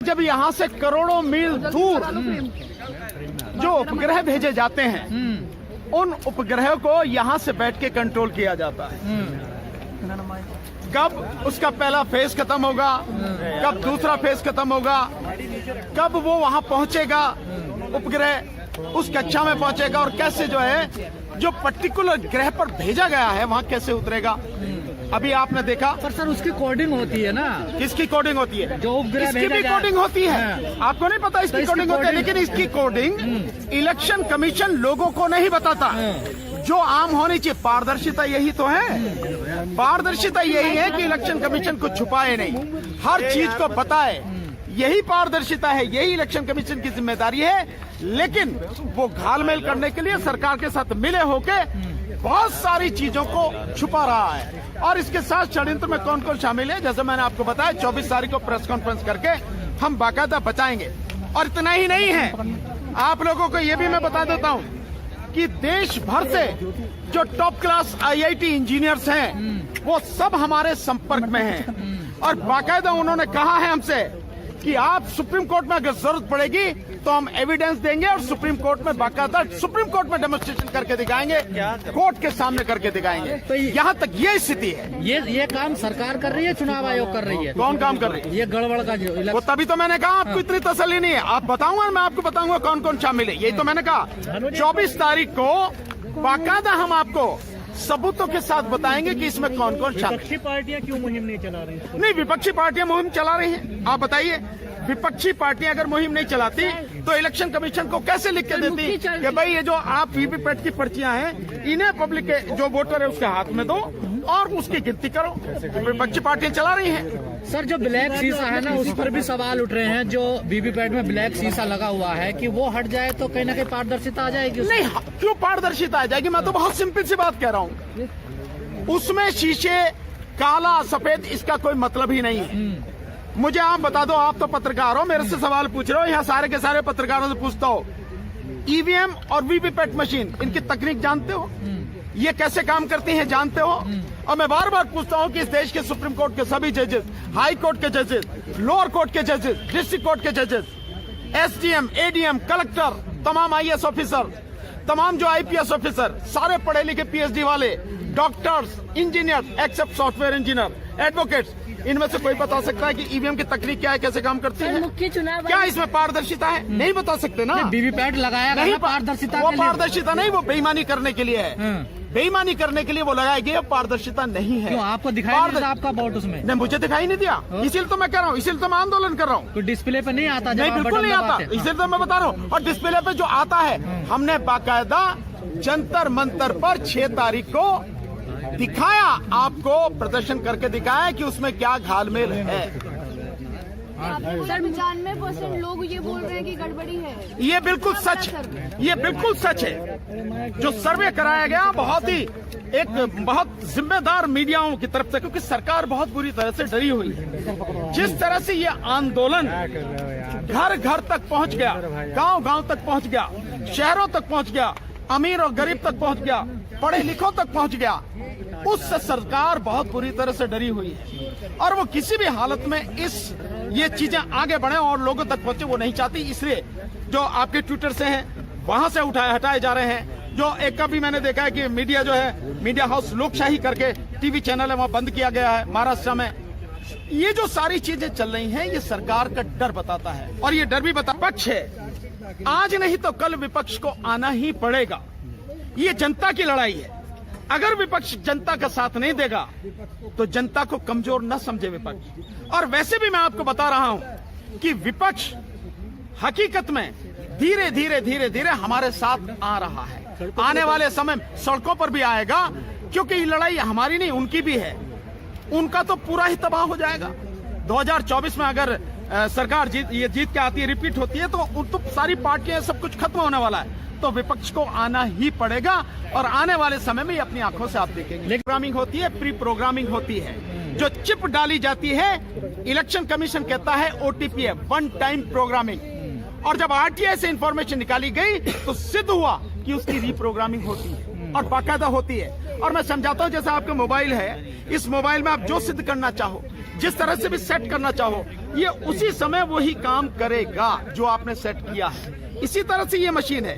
जब यहाँ से करोड़ों मील दूर जो उपग्रह भेजे जाते हैं, उन उपग्रहों को यहाँ से बैठ के कंट्रोल किया जाता है। कब उसका पहला फेज खत्म होगा, कब दूसरा फेज खत्म होगा, कब वो वहां पहुंचेगा, उपग्रह उस कक्षा में पहुंचेगा और कैसे जो है जो पर्टिकुलर ग्रह पर भेजा गया है वहां कैसे उतरेगा। अभी आपने देखा सर उसकी कोडिंग होती है ना। किसकी कोडिंग होती है? जो उपग्रह इसकी भी कोडिंग होती है। आपको नहीं पता इसकी कोडिंग होती है, लेकिन इसकी कोडिंग इलेक्शन कमीशन लोगों को नहीं बताता। जो आम होनी चाहिए पारदर्शिता, यही तो है। पारदर्शिता यही है कि इलेक्शन कमीशन को छुपाए नहीं, हर चीज को बताए। यही पारदर्शिता है, यही इलेक्शन कमीशन की जिम्मेदारी है। लेकिन वो घालमेल करने के लिए सरकार के साथ मिले होके बहुत सारी चीजों को छुपा रहा है। और इसके साथ षड्यंत्र में कौन कौन शामिल है, जैसे मैंने आपको बताया 24 तारीख को प्रेस कॉन्फ्रेंस करके हम बाकायदा बताएंगे। और इतना ही नहीं है, आप लोगों को ये भी मैं बता देता हूँ कि देश भर से जो टॉप क्लास IIT इंजीनियर्स हैं वो सब हमारे संपर्क में हैं। और बाकायदा उन्होंने कहा है हमसे कि आप सुप्रीम कोर्ट में अगर जरूरत पड़ेगी तो हम एविडेंस देंगे और सुप्रीम कोर्ट में बाकायदा सुप्रीम कोर्ट में डेमोन्स्ट्रेशन करके दिखाएंगे, कोर्ट के सामने करके दिखाएंगे। तो यहाँ तक ये स्थिति है। ये काम सरकार कर रही है, चुनाव आयोग कर रही है? कौन काम कर रही है? ये गड़बड़ का जो वो तभी तो मैंने कहा आपको इतनी तसल्ली नहीं है। आप बताऊंगा, मैं आपको बताऊंगा कौन कौन शामिल है। यही तो मैंने कहा 24 तारीख को बाकायदा हम आपको सबूतों के साथ बताएंगे कि इसमें कौन कौन शामिल। विपक्षी पार्टियां क्यों मुहिम नहीं चला रही हैं? नहीं, विपक्षी पार्टियां मुहिम चला रही हैं। आप बताइए, विपक्षी पार्टियां अगर मुहिम नहीं चलाती तो इलेक्शन कमीशन को कैसे लिख के देती कि भाई ये जो आप वीवीपैट की पर्चियां हैं इन्हें पब्लिक के जो वोटर है उसके हाथ में दो और उसकी गिनती करो। विपक्षी पार्टियां चला रही हैं। सर जो ब्लैक शीशा है ना, उस पर भी सवाल उठ रहे हैं। जो वीवीपैट में ब्लैक शीशा लगा हुआ है कि वो हट जाए तो कहीं ना कहीं पारदर्शिता आ जाएगी। नहीं, क्यों पारदर्शिता आ जाएगी? मैं तो बहुत सिंपल सी बात कह रहा हूँ। उसमें शीशे काला सफेद इसका कोई मतलब ही नहीं है। मुझे आप बता दो, आप तो पत्रकार हो, मेरे से सवाल पूछ रहे हो, यहाँ सारे के सारे पत्रकारों से पूछता हो, ईवीएम और वीवीपैट मशीन इनकी तकनीक जानते हो? ये कैसे काम करती हैं जानते हो? और मैं बार बार पूछता हूँ कि इस देश के सुप्रीम कोर्ट के सभी जजेस, हाई कोर्ट के जजेस, लोअर कोर्ट के जजेस, डिस्ट्रिक्ट कोर्ट के जजेस, SDM, ADM, कलेक्टर, तमाम IAS ऑफिसर, तमाम जो IPS ऑफिसर, सारे पढ़े लिखे PhD वाले, doctors, engineer, except software engineer, advocates, इनमें से कोई बता सकता है कि ईवीएम की तकनीक क्या है, कैसे काम करती है? मुख्य चुनाव क्या इसमें पारदर्शिता है? नहीं बता सकते ना। वीवीपैट लगाया नहीं, पारदर्शिता वो पारदर्शिता नहीं, वो बेईमानी करने के लिए है। बेईमानी करने के लिए वो लगाया गया, पारदर्शिता नहीं है। क्यों आपको दिखाई नहीं देता आपका वोट उसमें? नहीं, मुझे दिखाई नहीं दिया, इसीलिए तो मैं कह रहा हूँ, इसीलिए तो मैं आंदोलन कर रहा हूँ। तो डिस्प्ले पे नहीं आता? नहीं, बिल्कुल नहीं आता, इसलिए तो मैं बता रहा हूँ। और डिस्प्ले पे जो आता है, हमने बाकायदा जंतर मंतर पर 6 तारीख को दिखाया, आपको प्रदर्शन करके दिखाया कि उसमें क्या घालमेल है। सर 95% लोग ये बोल रहे हैं कि गड़बड़ी है। ये बिल्कुल सच है, ये बिल्कुल सच है। जो सर्वे कराया गया बहुत जिम्मेदार मीडियाओं की तरफ से, क्योंकि सरकार बहुत बुरी तरह से डरी हुई है। जिस तरह से ये आंदोलन घर घर तक पहुंच गया, गांव गांव तक पहुंच गया, शहरों तक पहुंच गया, अमीर और गरीब तक पहुंच गया, पढ़े लिखों तक पहुंच गया, उससे सरकार बहुत बुरी तरह से डरी हुई है। और वो किसी भी हालत में ये चीजें आगे बढ़े और लोगों तक पहुंचे वो नहीं चाहती। इसलिए जो आपके ट्विटर से हैं वहां से हटाए जा रहे हैं। जो एक का भी मैंने देखा है कि मीडिया जो है, मीडिया हाउस लोकशाही करके TV चैनल है, वहां बंद किया गया है महाराष्ट्र में। ये जो सारी चीजें चल रही हैं, ये सरकार का डर बताता है। और ये डर भी पक्ष है, आज नहीं तो कल विपक्ष को आना ही पड़ेगा। ये जनता की लड़ाई है। अगर विपक्ष जनता का साथ नहीं देगा तो जनता को कमजोर न समझे विपक्ष। और वैसे भी मैं आपको बता रहा हूं कि विपक्ष हकीकत में धीरे धीरे हमारे साथ आ रहा है। आने वाले समय सड़कों पर भी आएगा, क्योंकि ये लड़ाई हमारी नहीं उनकी भी है। उनका तो पूरा ही तबाह हो जाएगा। 2024 में अगर सरकार जीत के आती है, रिपीट होती है, तो सारी पार्टियां सब कुछ खत्म होने वाला है। तो विपक्ष को आना ही पड़ेगा। और आने वाले समय में अपनी आंखों से आप देखेंगे। प्रोग्रामिंग होती है, प्री प्रोग्रामिंग होती है। जो चिप डाली जाती है, इलेक्शन कमीशन कहता है OTP है, वन टाइम प्रोग्रामिंग। और जब RTI से इंफॉर्मेशन निकाली गई तो सिद्ध हुआ कि उसकी रीप्रोग्रामिंग होती है और बाकायदा होती है। और मैं समझाता हूं, जैसा आपका मोबाइल है, इस मोबाइल में आप जो सिद्ध करना चाहो, जिस तरह से भी सेट करना चाहो, ये उसी समय वही काम करेगा जो आपने सेट किया है। इसी तरह से ये मशीन है।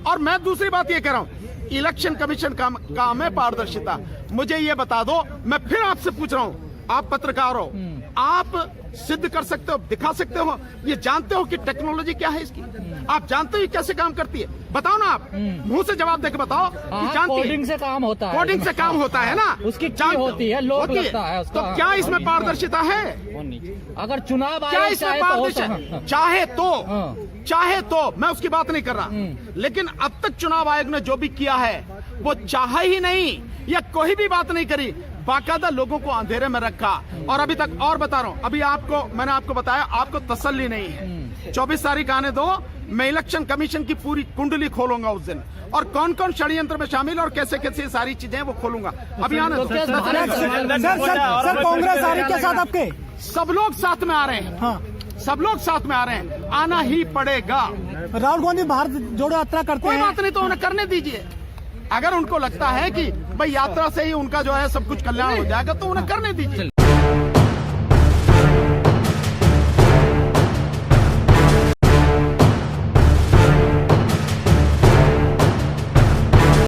और मैं दूसरी बात ये कह रहा हूं, इलेक्शन कमीशन का काम है पारदर्शिता। मुझे ये बता दो, मैं फिर आपसे पूछ रहा हूं, आप पत्रकार हो, आप सिद्ध कर सकते हो, दिखा सकते हो, ये जानते हो कि टेक्नोलॉजी क्या है इसकी? आप जानते हो ये कैसे काम करती है? बताओ ना, आप मुंह से जवाब देके बताओ कि जानती है। कोडिंग से काम होता है, कोडिंग से काम होता है ना, उसकी जानते हो। होती है, लोग होती लगता है उसका। तो क्या इसमें पारदर्शिता है? अगर चुनाव क्या आयोग इसमें चाहे तो पारदर्शिता? होता है। चाहे तो मैं उसकी बात नहीं कर रहा, लेकिन अब तक चुनाव आयोग ने जो भी किया है वो चाहा ही नहीं, या कोई भी बात नहीं करी, बाकायदा लोगों को अंधेरे में रखा। और अभी तक, और बता रहा हूं, अभी मैंने आपको बताया, आपको तसल्ली नहीं है। 24 तारीख आने दो, मैं इलेक्शन कमीशन की पूरी कुंडली खोलूंगा उस दिन, और कौन कौन षड्यंत्र में शामिल और कैसे कैसे सारी चीजें वो खोलूंगा। अभी आने दो। सर कांग्रेस आ रही के साथ आपके? सब लोग साथ में आ रहे हैं। हाँ, सब लोग साथ में आ रहे हैं, आना ही पड़ेगा। राहुल गांधी भारत जोड़ो यात्रा करते कोई हैं। बात नहीं, तो उन्हें करने दीजिए। अगर उनको लगता है कि भाई यात्रा से ही उनका जो है सब कुछ कल्याण हो जाएगा, तो उन्हें करने दीजिए।